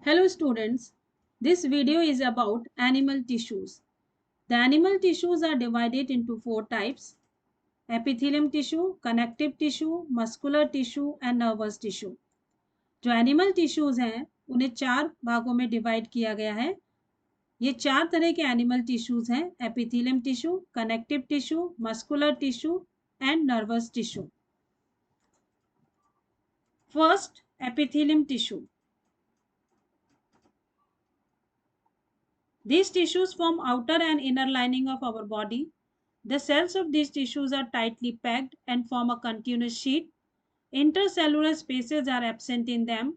Hello students, this video is about animal tissues. The animal tissues are divided into four types: epithelium tissue, connective tissue, muscular tissue and nervous tissue. जो animal tissues हैं उन्हें चार भागों में divide किया गया है। ये चार तरह के एनिमल टिश्यूज हैं: epithelium tissue, connective tissue, muscular tissue and nervous tissue. First, epithelium tissue. These tissues form outer and inner lining of our body. The cells of these tissues are tightly packed and form a continuous sheet. Intercellular spaces are absent in them.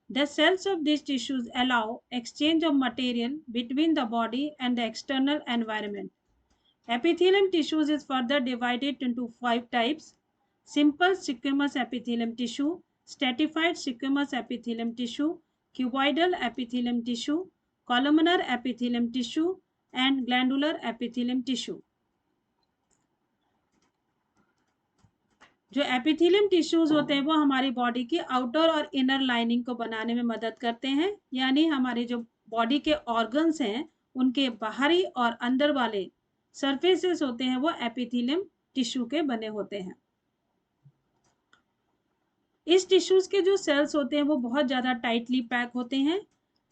The cells of these tissues allow exchange of material between the body and the external environment. Epithelium tissues is further divided into five types: simple squamous epithelium tissue, stratified squamous epithelium tissue, cuboidal epithelium tissue, columnar epithelium tissue and glandular epithelium tissue. जो epithelium tissues होते हैं वो हमारी body की outer और inner lining को बनाने में मदद करते हैं, यानी हमारे जो बॉडी के ऑर्गन्स हैं उनके बाहरी और अंदर वाले सरफेसेस होते हैं वो एपिथेलियम टिश्यू के बने होते हैं। इस टिश्यूज के जो सेल्स होते हैं वो बहुत ज़्यादा टाइटली पैक होते हैं,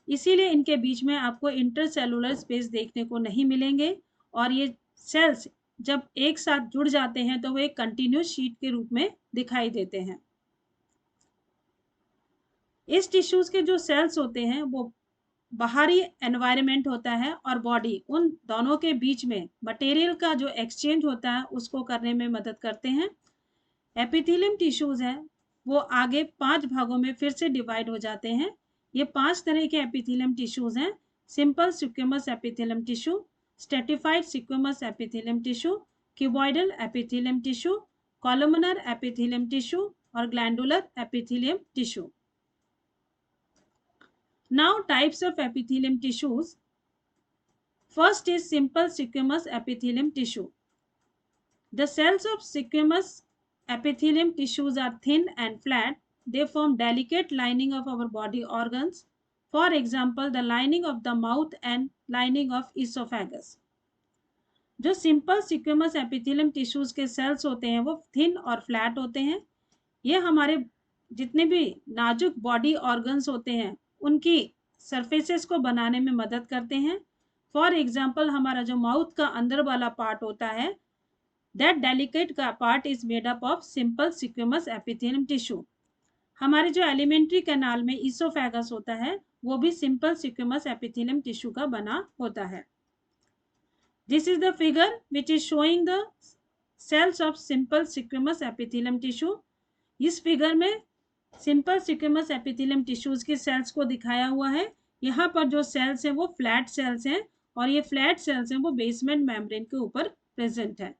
इसीलिए इनके बीच में आपको इंटरसेलुलर स्पेस देखने को नहीं मिलेंगे और ये सेल्स जब एक साथ जुड़ जाते हैं तो वो एक कंटिन्यूस शीट के रूप में दिखाई देते हैं। इस टिश्यूज के जो सेल्स होते हैं वो बाहरी एनवायरनमेंट होता है और बॉडी, उन दोनों के बीच में मटेरियल का जो एक्सचेंज होता है उसको करने में मदद करते हैं। एपिथेलियम टिश्यूज हैं वो आगे पांच भागों में फिर से डिवाइड हो जाते हैं। ये पांच तरह के एपिथेलियम टिश्यूज हैं: simple squamous epithelium tissue, stratified squamous epithelium tissue, cuboidal epithelium tissue, columnar epithelium tissue और glandular epithelium tissue. Now types of epithelium tissues. First is simple squamous epithelium tissue. The cells of squamous epithelium tissues are thin and flat. They form delicate lining of our body organs. For example, the lining of the mouth and lining of esophagus. जो simple squamous epithelium tissues के sales होते हैं वो thin और flat होते हैं। ये हमारे जितने भी नाजुक बॉडी ऑर्गन्स होते हैं उनकी सरफेसेस को बनाने में मदद करते हैं। फॉर एग्जाम्पल, हमारा जो माउथ का अंदर वाला पार्ट होता है, दैट डेलिकेट का part is made up of simple squamous epithelium tissue. हमारे जो एलिमेंट्री कैनाल में ईसोफेगस होता है वो भी सिंपल स्क्वेमस एपिथेलियम टिश्यू का बना होता है। This is the figure which is showing the cells of simple squamous epithelium tissue. इस फिगर में सिंपल स्क्वेमस एपिथेलियम टिश्यूज के सेल्स को दिखाया हुआ है। यहाँ पर जो सेल्स हैं वो फ्लैट सेल्स हैं और ये फ्लैट सेल्स हैं वो बेसमेंट मेम्ब्रेन के ऊपर प्रेजेंट है।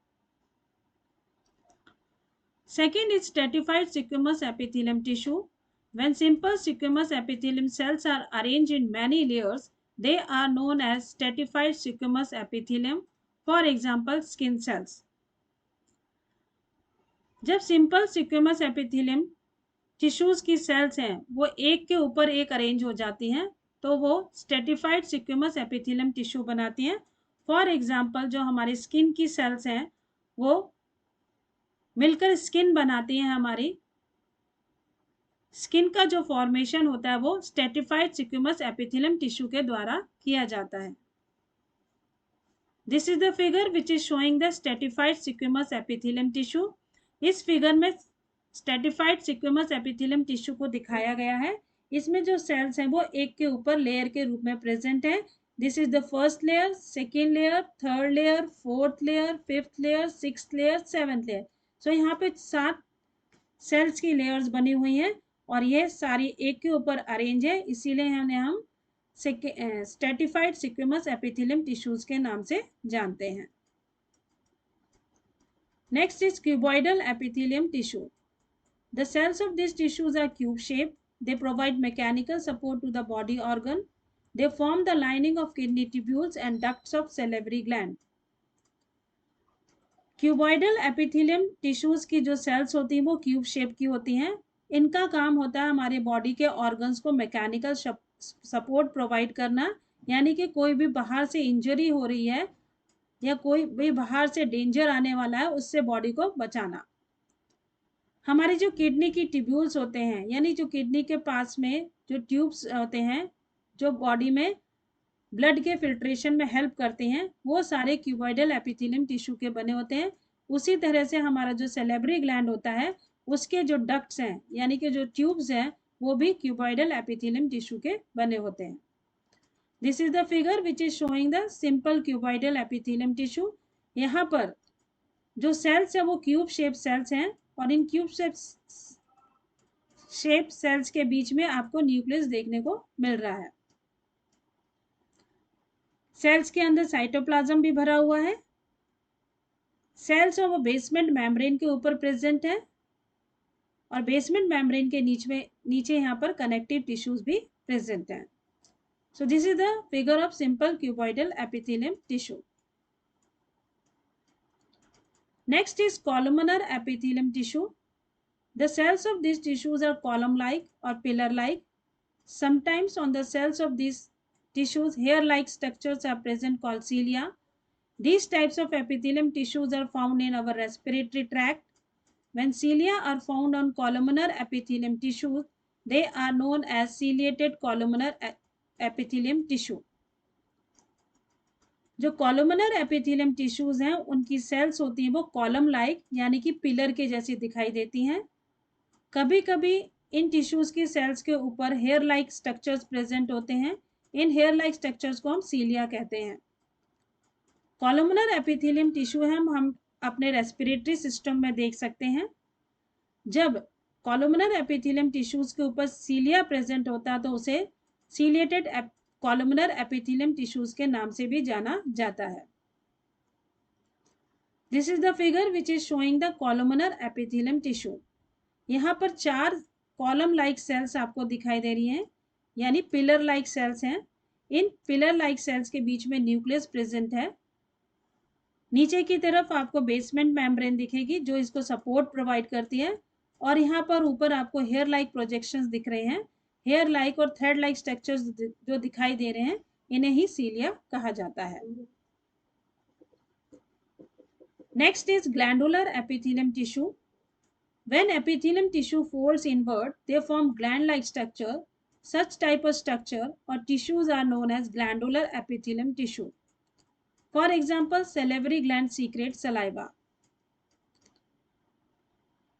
Second is stratified squamous epithelium tissue. When simple squamous epithelium cells are arranged in many layers, they are known as stratified squamous epithelium. For example, skin cells. जब simple squamous epithelium tissues की sales हैं वो एक के ऊपर एक arrange हो जाती हैं तो वो स्ट्रेटिफाइड स्क्वेमस एपिथेलियम टिश्यू बनाती हैं। फॉर एग्जांपल, जो हमारी स्किन की सेल्स हैं वो मिलकर स्किन बनाती हैं। हमारी स्किन का जो फॉर्मेशन होता है वो स्ट्रेटिफाइड स्क्वेमस एपिथेलियम टिश्यू के द्वारा किया जाता है। This is the figure which is showing the stratified squamous epithelium tissue. इस फिगर में स्ट्रेटिफाइड स्क्वेमस एपिथेलियम टिश्यू को दिखाया गया है। इसमें जो सेल्स हैं वो एक के ऊपर लेयर के रूप में प्रेजेंट है। This is the first layer, second layer, third layer, fourth layer, fifth layer, sixth layer, seventh layer. So यहाँ पे 7 सेल्स की लेयर्स बनी हुई हैं और ये सारी एक के ऊपर अरेंज है, इसीलिए हम स्ट्रेटिफाइड स्क्वेमस एपिथेलियम टिश्यूज के नाम से जानते हैं। Next is cuboidal epithelium tissue. The cells of these tissues are cube-shaped. They provide mechanical support to the body organ. They form the lining of kidney tubules and ducts of salivary gland. Cuboidal epithelium tissues की जो sales होती हैं वो cube shape की होती हैं। इनका काम होता है हमारे बॉडी के ऑर्गन्स को मैकेनिकल सपोर्ट प्रोवाइड करना, यानी कि कोई भी बाहर से इंजरी हो रही है या कोई भी बाहर से डेंजर आने वाला है उससे बॉडी को बचाना। हमारी जो किडनी की ट्यूब्यूल्स होते हैं, यानी जो किडनी के पास में जो ट्यूब्स होते हैं जो बॉडी में ब्लड के फिल्ट्रेशन में हेल्प करते हैं, वो सारे क्यूबॉइडल एपिथेलियम टिश्यू के बने होते हैं। उसी तरह से हमारा जो सेलेब्री ग्लैंड होता है उसके जो डक्ट्स हैं यानी कि जो ट्यूब्स हैं वो भी क्यूबॉइडल एपिथेलियम टिश्यू के बने होते हैं। This is the figure which is showing the simple cuboidal epithelium tissue. यहाँ पर जो सेल्स है वो क्यूब शेप सेल्स हैं और इन क्यूब शेप सेल्स के बीच में आपको न्यूक्लियस देखने को मिल रहा है। सेल्स के अंदर साइटोप्लाज्म भी भरा हुआ है। सेल्स और वो बेसमेंट मेम्ब्रेन के ऊपर प्रेजेंट है और बेसमेंट मेम्ब्रेन के नीचे यहाँ पर कनेक्टिव टिश्यूज भी प्रेजेंट हैं। So this is the figure of simple cuboidal epithelium tissue. Next is columnar epithelium tissue. The cells of these tissues are column-like or pillar-like. Sometimes on the cells of these tissues, hair-like structures are present called cilia. These types of epithelium tissues are found in our respiratory tract. When cilia are found on columnar epithelium tissues, they are known as ciliated columnar epithelium tissue. जो columnar epithelium tissues हैं उनकी sales होती हैं वो column like यानी कि pillar के जैसी दिखाई देती हैं। कभी कभी इन टिश्यूज की सेल्स के ऊपर हेयर लाइक स्ट्रक्चर्स प्रेजेंट होते हैं। इन हेयर लाइक स्ट्रक्चर्स को हम सीलिया कहते हैं। कॉलमनर एपिथेलियम टिश्यू है हम अपने रेस्पिरेटरी सिस्टम में देख सकते हैं। जब कॉलमनर एपिथेलियम टिश्यूज के ऊपर सीलिया प्रेजेंट होता है तो उसे सीलिएटेड कॉलमनर एपिथेलियम टिश्यूज के नाम से भी जाना जाता है। This is the figure which is showing the columnar epithelium tissue. यहाँ पर 4 कॉलम लाइक सेल्स आपको दिखाई दे रही हैं यानी पिलर लाइक सेल्स हैं। इन पिलर लाइक सेल्स के बीच में न्यूक्लियस प्रेजेंट है। नीचे की तरफ आपको बेसमेंट मेम्ब्रेन दिखेगी जो इसको सपोर्ट प्रोवाइड करती है और यहाँ पर ऊपर आपको हेयर लाइक प्रोजेक्शंस दिख रहे हैं। हेयर लाइक और थ्रेड लाइक स्ट्रक्चर्स जो दिखाई दे रहे हैं इन्हें ही सीलिया कहा जाता है। Next is glandular epithelium tissue. When epithelium tissue folds inward they form gland like structure. Such type of structure और tissues are known as glandular epithelium tissue. For example salivary gland secrete saliva.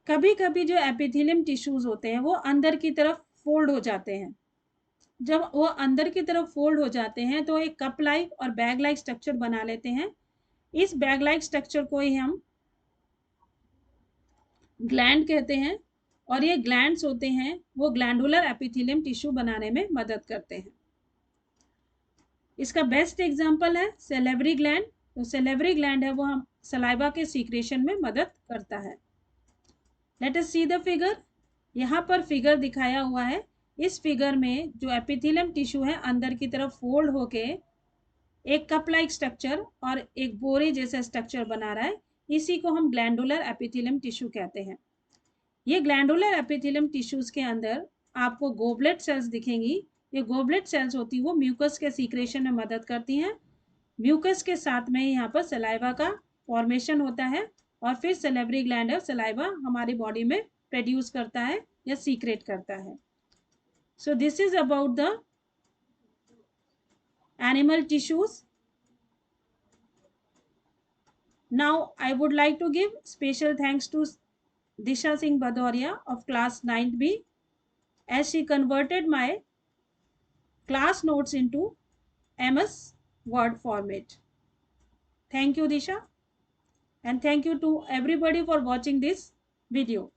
कभी कभी जो epithelium tissues होते हैं वो अंदर की तरफ फोल्ड हो जाते हैं। जब वो अंदर की तरफ फोल्ड हो जाते हैं तो एक कप लाइक और बैग लाइक स्ट्रक्चर बना लेते हैं। इस बैग लाइक स्ट्रक्चर को ही हम ग्लैंड कहते हैं और ये ग्लैंड्स होते हैं वो ग्लैंडुलर एपिथेलियम टिश्यू बनाने में मदद करते हैं। इसका बेस्ट एग्जांपल है सेलेवरी ग्लैंड। तो सेलेवरी ग्लैंड है वो हम सलाइवा के सीक्रेशन में मदद करता है। Let us see the figure. यहाँ पर फिगर दिखाया हुआ है। इस फिगर में जो एपिथेलियम टिश्यू है अंदर की तरफ फोल्ड होके एक कप लाइक स्ट्रक्चर और एक बोरे जैसा स्ट्रक्चर बना रहा है। इसी को हम ग्लैंडुलर एपिथेलियम टिश्यू कहते हैं। ये ग्लैंडुलर एपिथेलियम टिश्यूज के अंदर आपको गोबलेट सेल्स दिखेंगी। ये गोबलेट सेल्स होती है वो म्यूकस के सीक्रेशन में मदद करती हैं। म्यूकस के साथ में यहाँ पर सलाइवा का फॉर्मेशन होता है और फिर सेलेवरी ग्लैंड है सलाइवा हमारी बॉडी में प्रोड्यूस करता है या सीक्रेट करता है। So this is about the animal tissues. Now I would like to give special thanks to Disha Singh Bhadoria of class 9th B as she converted my class notes into MS Word format. Thank you Disha and thank you to everybody for watching this video.